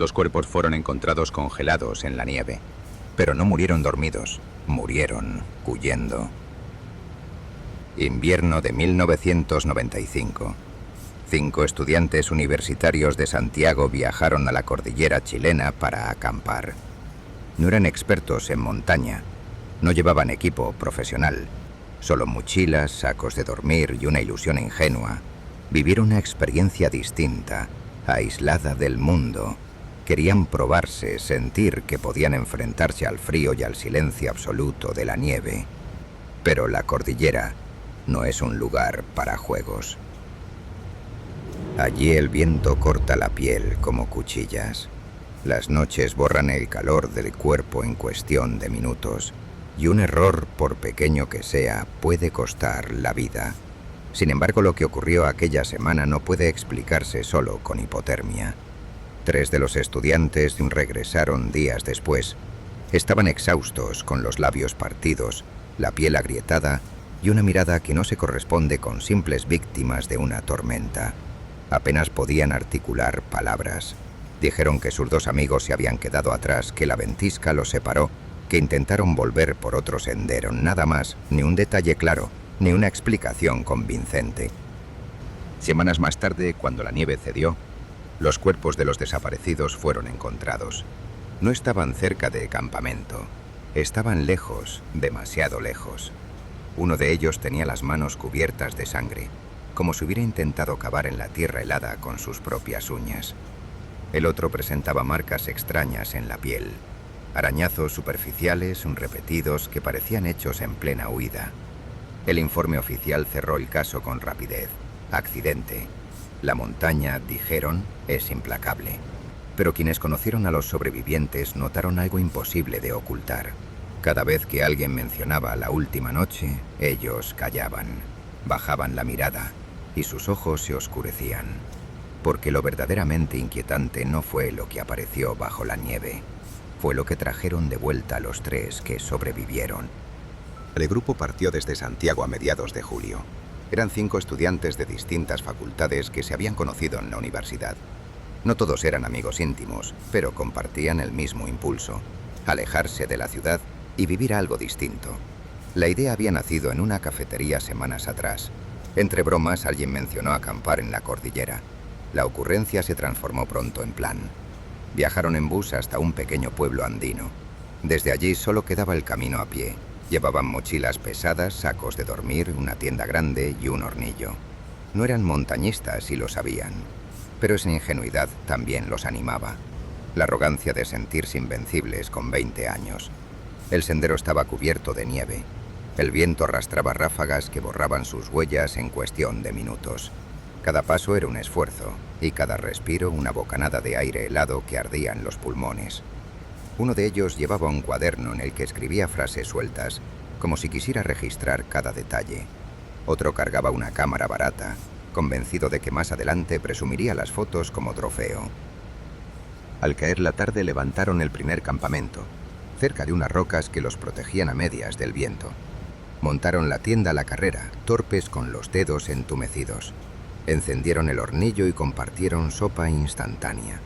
2 cuerpos fueron encontrados congelados en la nieve, pero no murieron dormidos, murieron huyendo. Invierno de 1995. 5 estudiantes universitarios de Santiago viajaron a la cordillera chilena para acampar. No eran expertos en montaña, no llevaban equipo profesional, solo mochilas, sacos de dormir y una ilusión ingenua. Vivir una experiencia distinta, aislada del mundo. Querían probarse, sentir que podían enfrentarse al frío y al silencio absoluto de la nieve. Pero la cordillera no es un lugar para juegos. Allí el viento corta la piel como cuchillas. Las noches borran el calor del cuerpo en cuestión de minutos. Y un error, por pequeño que sea, puede costar la vida. Sin embargo, lo que ocurrió aquella semana no puede explicarse solo con hipotermia. 3 de los estudiantes regresaron días después. Estaban exhaustos, con los labios partidos, la piel agrietada y una mirada que no se corresponde con simples víctimas de una tormenta. Apenas podían articular palabras. Dijeron que sus 2 amigos se habían quedado atrás, que la ventisca los separó, que intentaron volver por otro sendero, nada más, ni un detalle claro, ni una explicación convincente. Semanas más tarde, cuando la nieve cedió, los cuerpos de los desaparecidos fueron encontrados. No estaban cerca de campamento, estaban lejos, demasiado lejos. Uno de ellos tenía las manos cubiertas de sangre, como si hubiera intentado cavar en la tierra helada con sus propias uñas. El otro presentaba marcas extrañas en la piel, arañazos superficiales, repetidos, que parecían hechos en plena huida. El informe oficial cerró el caso con rapidez. Accidente. La montaña, dijeron, es implacable. Pero quienes conocieron a los sobrevivientes notaron algo imposible de ocultar. Cada vez que alguien mencionaba la última noche, ellos callaban, bajaban la mirada y sus ojos se oscurecían. Porque lo verdaderamente inquietante no fue lo que apareció bajo la nieve, fue lo que trajeron de vuelta los 3 que sobrevivieron. El grupo partió desde Santiago a mediados de julio. Eran 5 estudiantes de distintas facultades que se habían conocido en la universidad. No todos eran amigos íntimos, pero compartían el mismo impulso: alejarse de la ciudad y vivir algo distinto. La idea había nacido en una cafetería semanas atrás. Entre bromas, alguien mencionó acampar en la cordillera. La ocurrencia se transformó pronto en plan. Viajaron en bus hasta un pequeño pueblo andino. Desde allí solo quedaba el camino a pie. Llevaban mochilas pesadas, sacos de dormir, una tienda grande y un hornillo. No eran montañistas y lo sabían, pero esa ingenuidad también los animaba. La arrogancia de sentirse invencibles con 20 años. El sendero estaba cubierto de nieve. El viento arrastraba ráfagas que borraban sus huellas en cuestión de minutos. Cada paso era un esfuerzo, y cada respiro una bocanada de aire helado que ardía en los pulmones. Uno de ellos llevaba un cuaderno en el que escribía frases sueltas, como si quisiera registrar cada detalle. Otro cargaba una cámara barata, convencido de que más adelante presumiría las fotos como trofeo. Al caer la tarde levantaron el primer campamento, cerca de unas rocas que los protegían a medias del viento. Montaron la tienda a la carrera, torpes con los dedos entumecidos. Encendieron el hornillo y compartieron sopa instantánea.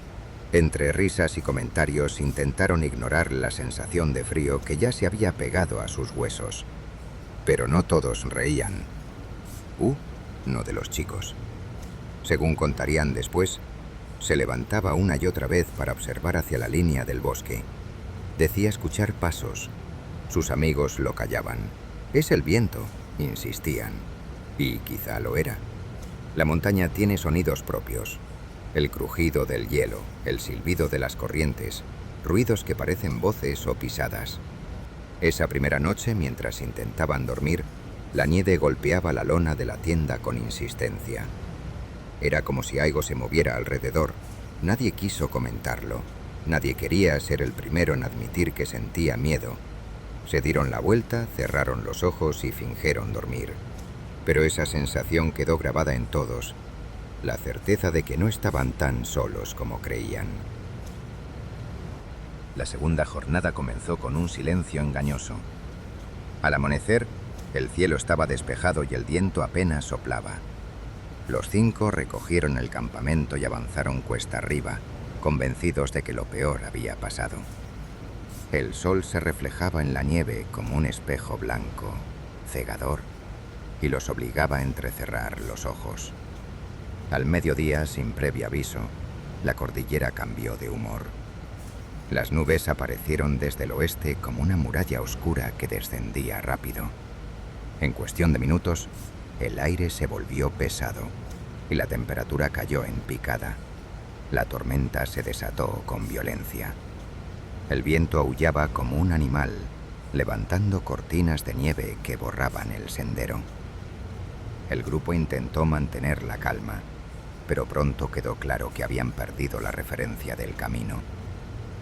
Entre risas y comentarios intentaron ignorar la sensación de frío que ya se había pegado a sus huesos. Pero no todos reían. No de los chicos. Según contarían después, se levantaba una y otra vez para observar hacia la línea del bosque. Decía escuchar pasos. Sus amigos lo callaban. «Es el viento», insistían. Y quizá lo era. La montaña tiene sonidos propios. El crujido del hielo, el silbido de las corrientes, ruidos que parecen voces o pisadas. Esa primera noche, mientras intentaban dormir, la nieve golpeaba la lona de la tienda con insistencia. Era como si algo se moviera alrededor. Nadie quiso comentarlo. Nadie quería ser el primero en admitir que sentía miedo. Se dieron la vuelta, cerraron los ojos y fingieron dormir. Pero esa sensación quedó grabada en todos. La certeza de que no estaban tan solos como creían. La segunda jornada comenzó con un silencio engañoso. Al amanecer, el cielo estaba despejado y el viento apenas soplaba. Los 5 recogieron el campamento y avanzaron cuesta arriba, convencidos de que lo peor había pasado. El sol se reflejaba en la nieve como un espejo blanco, cegador, y los obligaba a entrecerrar los ojos. Al mediodía, sin previo aviso, la cordillera cambió de humor. Las nubes aparecieron desde el oeste como una muralla oscura que descendía rápido. En cuestión de minutos, el aire se volvió pesado y la temperatura cayó en picada. La tormenta se desató con violencia. El viento aullaba como un animal, levantando cortinas de nieve que borraban el sendero. El grupo intentó mantener la calma, pero pronto quedó claro que habían perdido la referencia del camino.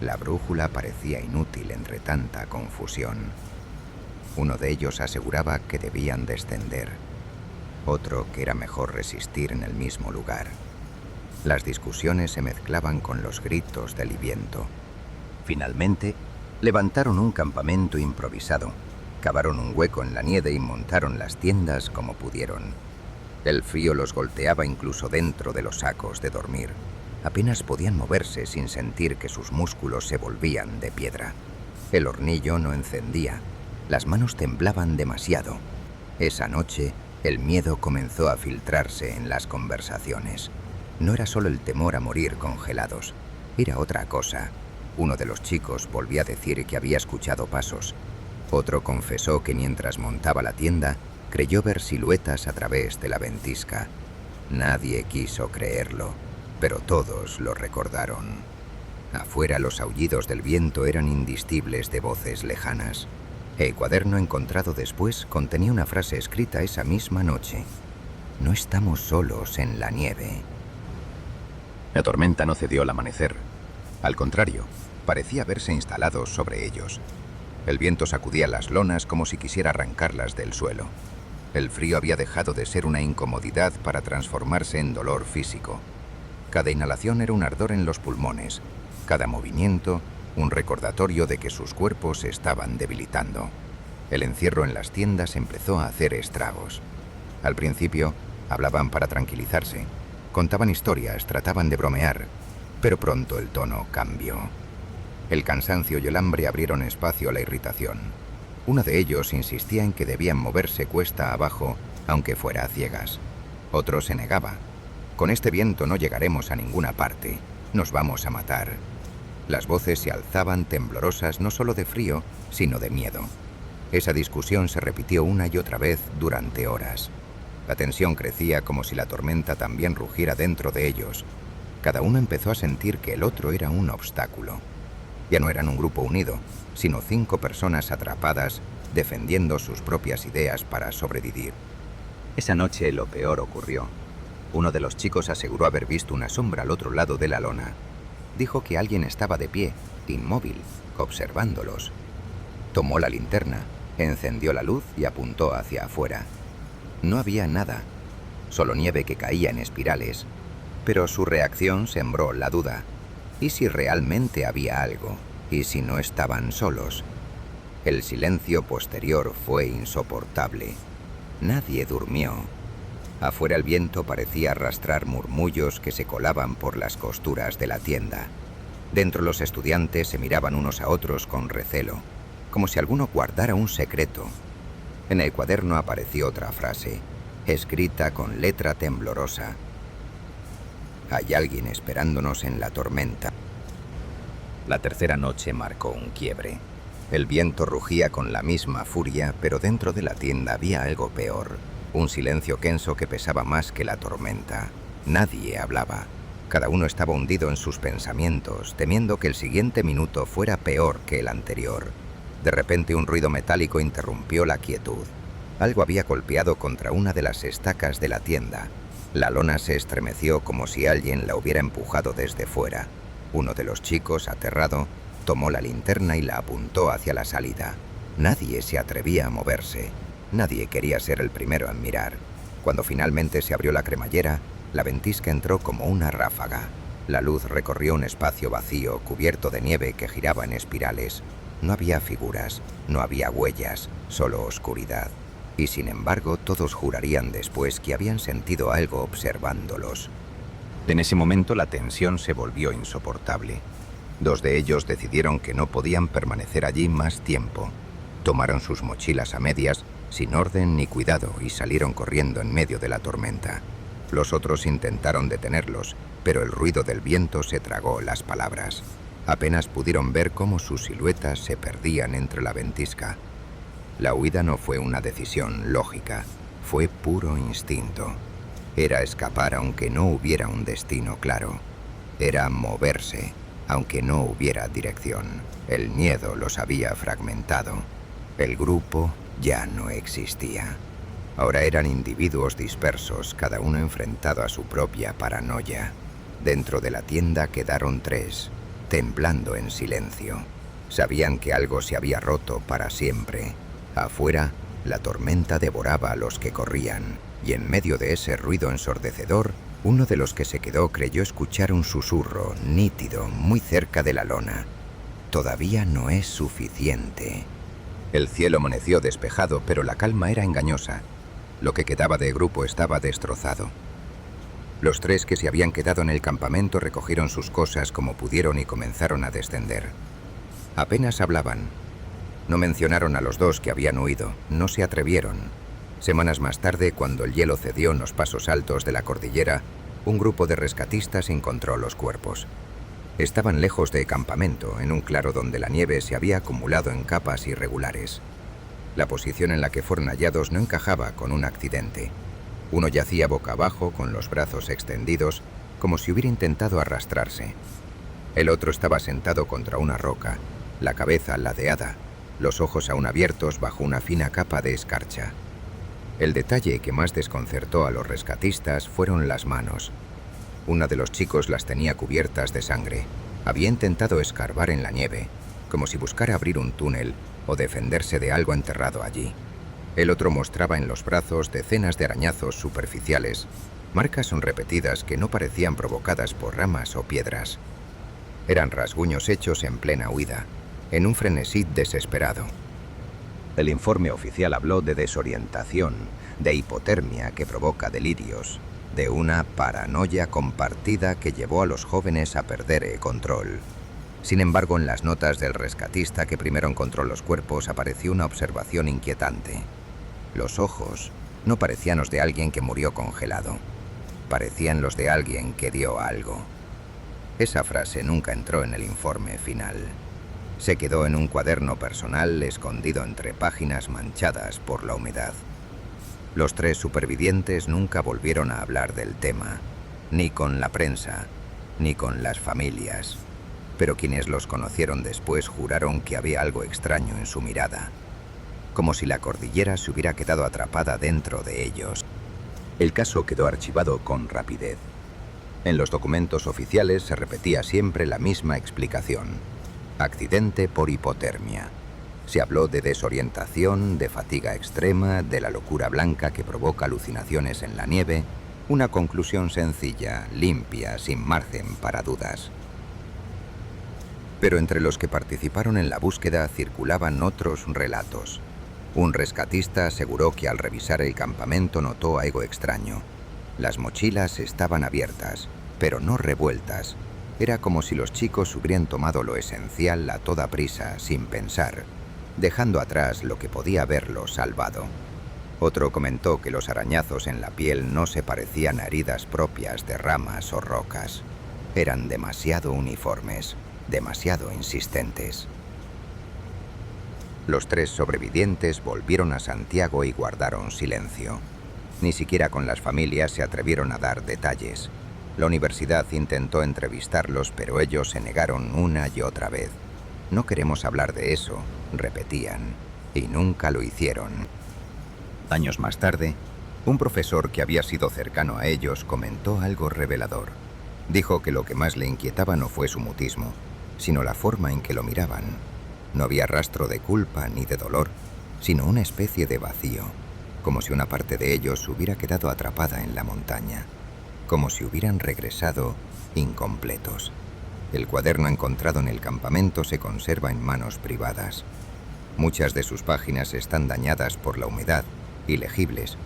La brújula parecía inútil entre tanta confusión. Uno de ellos aseguraba que debían descender, otro que era mejor resistir en el mismo lugar. Las discusiones se mezclaban con los gritos del viento. Finalmente, levantaron un campamento improvisado, cavaron un hueco en la nieve y montaron las tiendas como pudieron. El frío los golpeaba incluso dentro de los sacos de dormir. Apenas podían moverse sin sentir que sus músculos se volvían de piedra. El hornillo no encendía. Las manos temblaban demasiado. Esa noche, el miedo comenzó a filtrarse en las conversaciones. No era solo el temor a morir congelados, era otra cosa. Uno de los chicos volvió a decir que había escuchado pasos. Otro confesó que mientras montaba la tienda, creyó ver siluetas a través de la ventisca. Nadie quiso creerlo, pero todos lo recordaron. Afuera los aullidos del viento eran indistinguibles de voces lejanas. El cuaderno encontrado después contenía una frase escrita esa misma noche. No estamos solos en la nieve. La tormenta no cedió al amanecer. Al contrario, parecía haberse instalado sobre ellos. El viento sacudía las lonas como si quisiera arrancarlas del suelo. El frío había dejado de ser una incomodidad para transformarse en dolor físico. Cada inhalación era un ardor en los pulmones, cada movimiento un recordatorio de que sus cuerpos se estaban debilitando. El encierro en las tiendas empezó a hacer estragos. Al principio, hablaban para tranquilizarse, contaban historias, trataban de bromear, pero pronto el tono cambió. El cansancio y el hambre abrieron espacio a la irritación. Uno de ellos insistía en que debían moverse cuesta abajo, aunque fuera a ciegas. Otro se negaba. Con este viento no llegaremos a ninguna parte. Nos vamos a matar. Las voces se alzaban temblorosas no solo de frío, sino de miedo. Esa discusión se repitió una y otra vez durante horas. La tensión crecía como si la tormenta también rugiera dentro de ellos. Cada uno empezó a sentir que el otro era un obstáculo. Ya no eran un grupo unido, sino 5 personas atrapadas, defendiendo sus propias ideas para sobrevivir. Esa noche lo peor ocurrió. Uno de los chicos aseguró haber visto una sombra al otro lado de la lona. Dijo que alguien estaba de pie, inmóvil, observándolos. Tomó la linterna, encendió la luz y apuntó hacia afuera. No había nada, solo nieve que caía en espirales, pero su reacción sembró la duda. ¿Y si realmente había algo? ¿Y si no estaban solos? El silencio posterior fue insoportable. Nadie durmió. Afuera el viento parecía arrastrar murmullos que se colaban por las costuras de la tienda. Dentro los estudiantes se miraban unos a otros con recelo, como si alguno guardara un secreto. En el cuaderno apareció otra frase, escrita con letra temblorosa. Hay alguien esperándonos en la tormenta. La tercera noche marcó un quiebre. El viento rugía con la misma furia, pero dentro de la tienda había algo peor. Un silencio tenso que pesaba más que la tormenta. Nadie hablaba. Cada uno estaba hundido en sus pensamientos, temiendo que el siguiente minuto fuera peor que el anterior. De repente un ruido metálico interrumpió la quietud. Algo había golpeado contra una de las estacas de la tienda. La lona se estremeció como si alguien la hubiera empujado desde fuera. Uno de los chicos, aterrado, tomó la linterna y la apuntó hacia la salida. Nadie se atrevía a moverse. Nadie quería ser el primero en mirar. Cuando finalmente se abrió la cremallera, la ventisca entró como una ráfaga. La luz recorrió un espacio vacío cubierto de nieve que giraba en espirales. No había figuras, no había huellas, solo oscuridad. Y sin embargo, todos jurarían después que habían sentido algo observándolos. En ese momento la tensión se volvió insoportable. 2 de ellos decidieron que no podían permanecer allí más tiempo. Tomaron sus mochilas a medias, sin orden ni cuidado, y salieron corriendo en medio de la tormenta. Los otros intentaron detenerlos, pero el ruido del viento se tragó las palabras. Apenas pudieron ver cómo sus siluetas se perdían entre la ventisca. La huida no fue una decisión lógica, fue puro instinto. Era escapar aunque no hubiera un destino claro. Era moverse, aunque no hubiera dirección. El miedo los había fragmentado. El grupo ya no existía. Ahora eran individuos dispersos, cada uno enfrentado a su propia paranoia. Dentro de la tienda quedaron 3, temblando en silencio. Sabían que algo se había roto para siempre. Afuera, la tormenta devoraba a los que corrían, y en medio de ese ruido ensordecedor, uno de los que se quedó creyó escuchar un susurro nítido muy cerca de la lona. Todavía no es suficiente. El cielo amaneció despejado, pero la calma era engañosa. Lo que quedaba de grupo estaba destrozado. Los 3 que se habían quedado en el campamento recogieron sus cosas como pudieron y comenzaron a descender. Apenas hablaban. No mencionaron a los 2 que habían huido, no se atrevieron. Semanas más tarde, cuando el hielo cedió en los pasos altos de la cordillera, un grupo de rescatistas encontró los cuerpos. Estaban lejos del campamento, en un claro donde la nieve se había acumulado en capas irregulares. La posición en la que fueron hallados no encajaba con un accidente. Uno yacía boca abajo, con los brazos extendidos, como si hubiera intentado arrastrarse. El otro estaba sentado contra una roca, la cabeza ladeada, los ojos aún abiertos bajo una fina capa de escarcha. El detalle que más desconcertó a los rescatistas fueron las manos. Uno de los chicos las tenía cubiertas de sangre. Había intentado escarbar en la nieve, como si buscara abrir un túnel o defenderse de algo enterrado allí. El otro mostraba en los brazos decenas de arañazos superficiales, marcas repetidas que no parecían provocadas por ramas o piedras. Eran rasguños hechos en plena huida, en un frenesí desesperado. El informe oficial habló de desorientación, de hipotermia que provoca delirios, de una paranoia compartida que llevó a los jóvenes a perder el control. Sin embargo, en las notas del rescatista que primero encontró los cuerpos apareció una observación inquietante. Los ojos no parecían los de alguien que murió congelado. Parecían los de alguien que dio algo. Esa frase nunca entró en el informe final. Se quedó en un cuaderno personal escondido entre páginas manchadas por la humedad. Los 3 supervivientes nunca volvieron a hablar del tema, ni con la prensa, ni con las familias. Pero quienes los conocieron después juraron que había algo extraño en su mirada, como si la cordillera se hubiera quedado atrapada dentro de ellos. El caso quedó archivado con rapidez. En los documentos oficiales se repetía siempre la misma explicación: accidente por hipotermia. Se habló de desorientación, de fatiga extrema, de la locura blanca que provoca alucinaciones en la nieve. Una conclusión sencilla, limpia, sin margen para dudas. Pero entre los que participaron en la búsqueda circulaban otros relatos. Un rescatista aseguró que al revisar el campamento notó algo extraño. Las mochilas estaban abiertas, pero no revueltas. Era como si los chicos hubieran tomado lo esencial a toda prisa, sin pensar, dejando atrás lo que podía haberlos salvado. Otro comentó que los arañazos en la piel no se parecían a heridas propias de ramas o rocas. Eran demasiado uniformes, demasiado insistentes. Los 3 sobrevivientes volvieron a Santiago y guardaron silencio. Ni siquiera con las familias se atrevieron a dar detalles. La universidad intentó entrevistarlos, pero ellos se negaron una y otra vez. No queremos hablar de eso, repetían, y nunca lo hicieron. Años más tarde, un profesor que había sido cercano a ellos comentó algo revelador. Dijo que lo que más le inquietaba no fue su mutismo, sino la forma en que lo miraban. No había rastro de culpa ni de dolor, sino una especie de vacío, como si una parte de ellos hubiera quedado atrapada en la montaña, como si hubieran regresado incompletos. El cuaderno encontrado en el campamento se conserva en manos privadas. Muchas de sus páginas están dañadas por la humedad, ilegibles,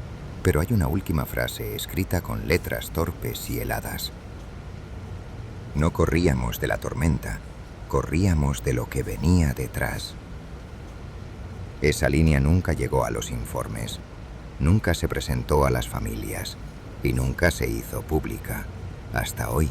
pero hay una última frase escrita con letras torpes y heladas. No corríamos de la tormenta, corríamos de lo que venía detrás. Esa línea nunca llegó a los informes, nunca se presentó a las familias y nunca se hizo pública, hasta hoy.